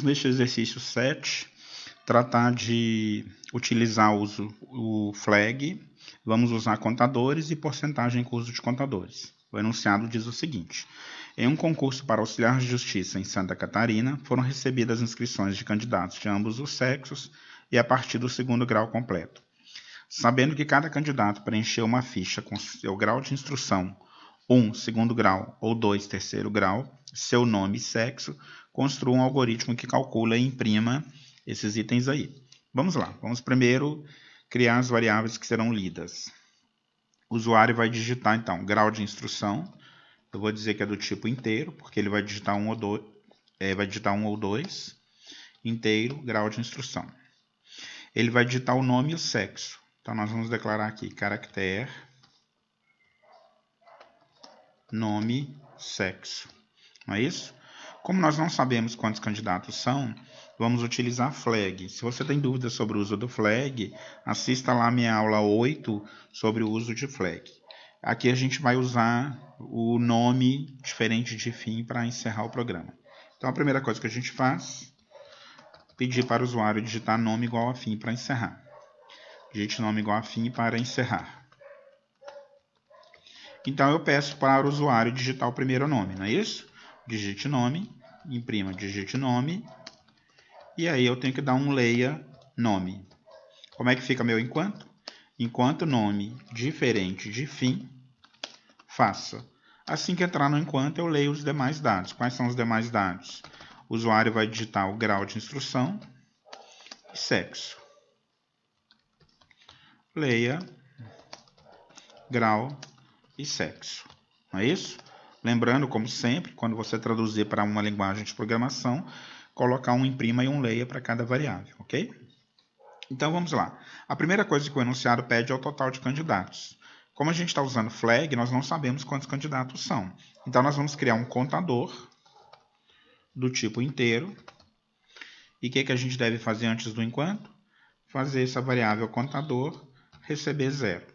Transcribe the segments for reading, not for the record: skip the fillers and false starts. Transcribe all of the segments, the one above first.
neste exercício 7, tratar de utilizar o flag. Vamos usar contadores e porcentagem com uso de contadores. O enunciado diz o seguinte: em um concurso para auxiliar de justiça em Santa Catarina, foram recebidas inscrições de candidatos de ambos os sexos e a partir do 2º grau completo. Sabendo que cada candidato preencheu uma ficha com seu grau de instrução, 1, 2º grau, ou 2, 3º grau, seu nome e sexo, construa um algoritmo que calcula e imprima esses itens aí. Vamos lá, vamos primeiro criar as variáveis que serão lidas. O usuário vai digitar, então, grau de instrução. Eu vou dizer que é do tipo inteiro, porque ele vai digitar 1 ou 2. Inteiro, grau de instrução. Ele vai digitar o nome e o sexo. Então, nós vamos declarar aqui, caractere, nome, sexo. Não é isso? Como nós não sabemos quantos candidatos são, vamos utilizar flag. Se você tem dúvidas sobre o uso do flag, assista lá a minha aula 8 sobre o uso de flag. Aqui a gente vai usar o nome diferente de fim para encerrar o programa. Então, a primeira coisa que a gente faz é pedir para o usuário digitar nome igual a fim para encerrar. Digite nome igual a fim para encerrar. Então, eu peço para o usuário digitar o primeiro nome, não é isso? Digite nome, imprima, digite nome, e aí eu tenho que dar um leia nome. Como é que fica meu enquanto? Enquanto nome diferente de fim, faça. Assim que entrar no enquanto, eu leio os demais dados. Quais são os demais dados? O usuário vai digitar o grau de instrução e sexo. Leia, grau e sexo. Não é isso? Lembrando, como sempre, quando você traduzir para uma linguagem de programação, colocar um imprima e um leia para cada variável, ok? Então, vamos lá. A primeira coisa que o enunciado pede é o total de candidatos. Como a gente está usando flag, nós não sabemos quantos candidatos são. Então, nós vamos criar um contador do tipo inteiro. E o que a gente deve fazer antes do enquanto? Fazer essa variável contador receber 0.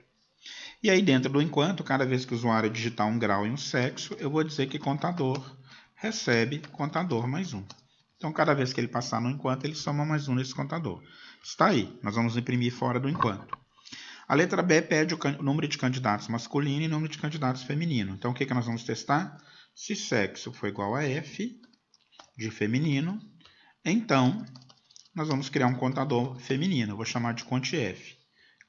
E aí, dentro do enquanto, cada vez que o usuário digitar um grau e um sexo, eu vou dizer que contador recebe contador mais 1. Então, cada vez que ele passar no enquanto, ele soma mais 1 nesse contador. Está aí. Nós vamos imprimir fora do enquanto. A letra B pede o número de candidatos masculino e número de candidatos feminino. Então, o que nós vamos testar? Se sexo for igual a F de feminino, então, nós vamos criar um contador feminino. Eu vou chamar de CONTF.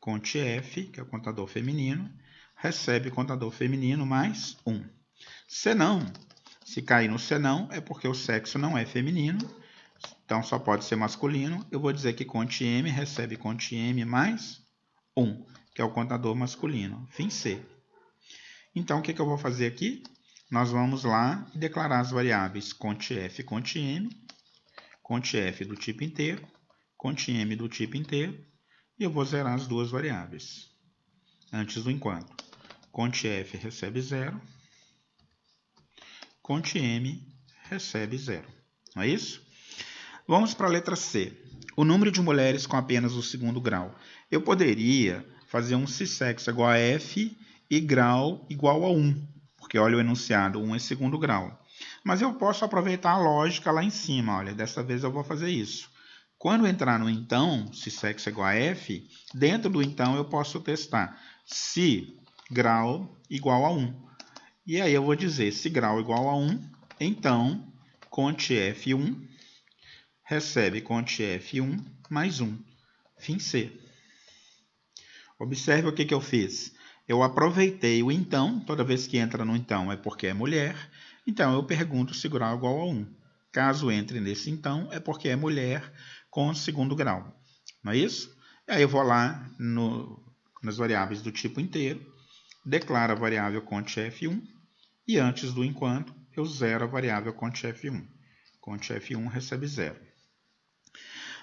CONTF, que é o contador feminino, recebe contador feminino mais 1. Senão, se cair no senão, é porque o sexo não é feminino, então só pode ser masculino. Eu vou dizer que CONTM recebe CONTM mais 1, que é o contador masculino. Fim C. Então, o que eu vou fazer aqui? Nós vamos lá e declarar as variáveis CONTF e CONTM, CONTF do tipo inteiro, CONTM do tipo inteiro, e eu vou zerar as duas variáveis. Antes do enquanto. CONTF recebe 0, CONTM recebe 0. Não é isso? Vamos para a letra C. O número de mulheres com apenas o 2º grau. Eu poderia fazer um se sexo igual a F e grau igual a 1, porque olha o enunciado, 1 é 2º grau. Mas eu posso aproveitar a lógica lá em cima, olha, dessa vez eu vou fazer isso. Quando entrar no então, se sexo é igual a F, dentro do então eu posso testar se grau igual a 1. E aí eu vou dizer, se grau igual a 1, então CONTF1 recebe CONTF1 mais 1. Fim C. Observe o que eu fiz. Eu aproveitei o então, toda vez que entra no então é porque é mulher, então eu pergunto se grau é igual a 1. Caso entre nesse então, é porque é mulher com o 2º grau. Não é isso? E aí eu vou lá nas variáveis do tipo inteiro, declaro a variável CONTF1 e antes do enquanto eu zero a variável CONTF1. CONTF1 recebe 0.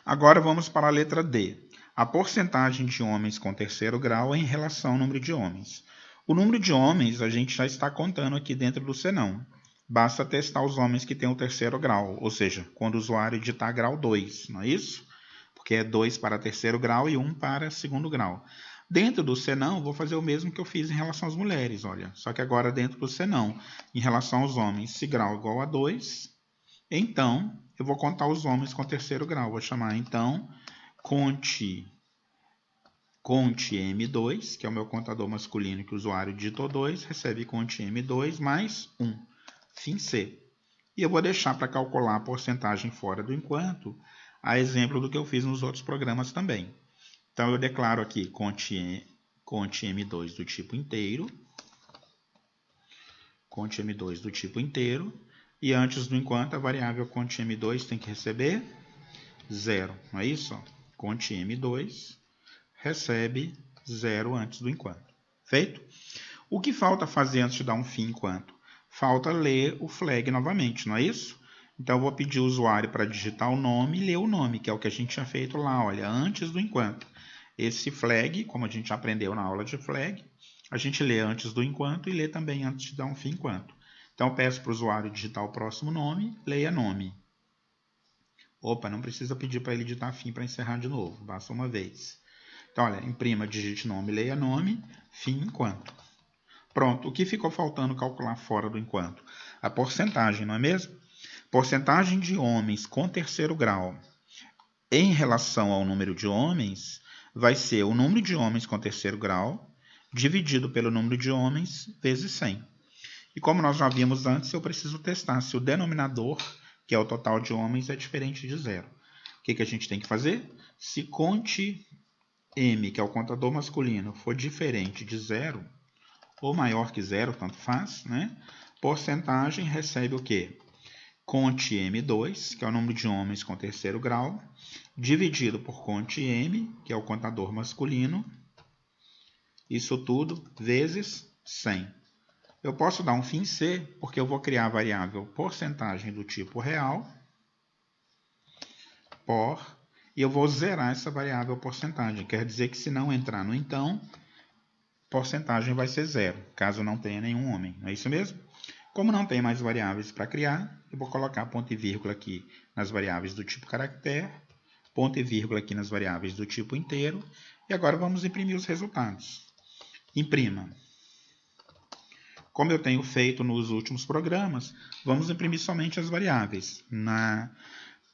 Agora vamos para a letra D. A porcentagem de homens com 3º grau é em relação ao número de homens. O número de homens a gente já está contando aqui dentro do senão. Basta testar os homens que têm o 3º grau, ou seja, quando o usuário digitar grau 2, não é isso? Porque é 2 para 3º grau e 1 para 2º grau. Dentro do senão, vou fazer o mesmo que eu fiz em relação às mulheres, olha. Só que agora dentro do senão, em relação aos homens, se grau é igual a 2, então eu vou contar os homens com terceiro grau. Vou chamar, então, conte M2, que é o meu contador masculino que o usuário digitou 2, recebe conte M2 mais 1, fim C. E eu vou deixar para calcular a porcentagem fora do enquanto, a exemplo do que eu fiz nos outros programas também. Então, eu declaro aqui conte M2 do tipo inteiro, conte M2 do tipo inteiro, e antes do enquanto, a variável conte M2 tem que receber 0, não é isso? Conte M2 recebe 0 antes do enquanto. Feito? O que falta fazer antes de dar um fim enquanto? Falta ler o flag novamente, não é isso? Então, eu vou pedir o usuário para digitar o nome e ler o nome, que é o que a gente tinha feito lá, olha, antes do enquanto. Esse flag, como a gente aprendeu na aula de flag, a gente lê antes do enquanto e lê também antes de dar um fim enquanto. Então, eu peço para o usuário digitar o próximo nome, leia nome. Opa, não precisa pedir para ele digitar fim para encerrar de novo, basta uma vez. Então, olha, imprima, digite nome, leia nome, fim enquanto. Pronto, o que ficou faltando calcular fora do enquanto? A porcentagem, não é mesmo? Porcentagem de homens com terceiro grau em relação ao número de homens vai ser o número de homens com terceiro grau dividido pelo número de homens vezes 100. E como nós já vimos antes, eu preciso testar se o denominador, que é o total de homens, é diferente de 0. O que a gente tem que fazer? Se conte M, que é o contador masculino, for diferente de 0, ou maior que 0, tanto faz, né? Porcentagem recebe o quê? Conte M2, que é o número de homens com terceiro grau, dividido por conte M, que é o contador masculino, isso tudo vezes 100. Eu posso dar um fim C, porque eu vou criar a variável porcentagem do tipo real, por, e eu vou zerar essa variável porcentagem. Quer dizer que se não entrar no então, porcentagem vai ser 0, caso não tenha nenhum homem. Não é isso mesmo? Como não tem mais variáveis para criar, eu vou colocar ponto e vírgula aqui nas variáveis do tipo caractere, ponto e vírgula aqui nas variáveis do tipo inteiro, e agora vamos imprimir os resultados. Imprima. Como eu tenho feito nos últimos programas, vamos imprimir somente as variáveis. Na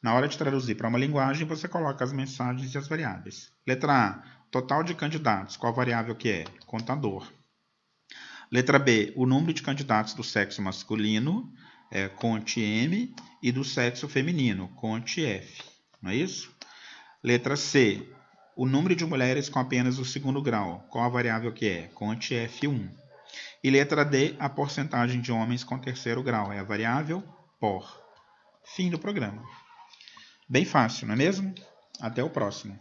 hora de traduzir para uma linguagem, você coloca as mensagens e as variáveis. Letra A, total de candidatos. Qual variável que é? Contador. Letra B, o número de candidatos do sexo masculino, conte M, e do sexo feminino, conte F. Não é isso? Letra C, o número de mulheres com apenas o segundo grau. Qual a variável que é? Conte F1. E letra D, a porcentagem de homens com terceiro grau. É a variável por. Fim do programa. Bem fácil, não é mesmo? Até o próximo.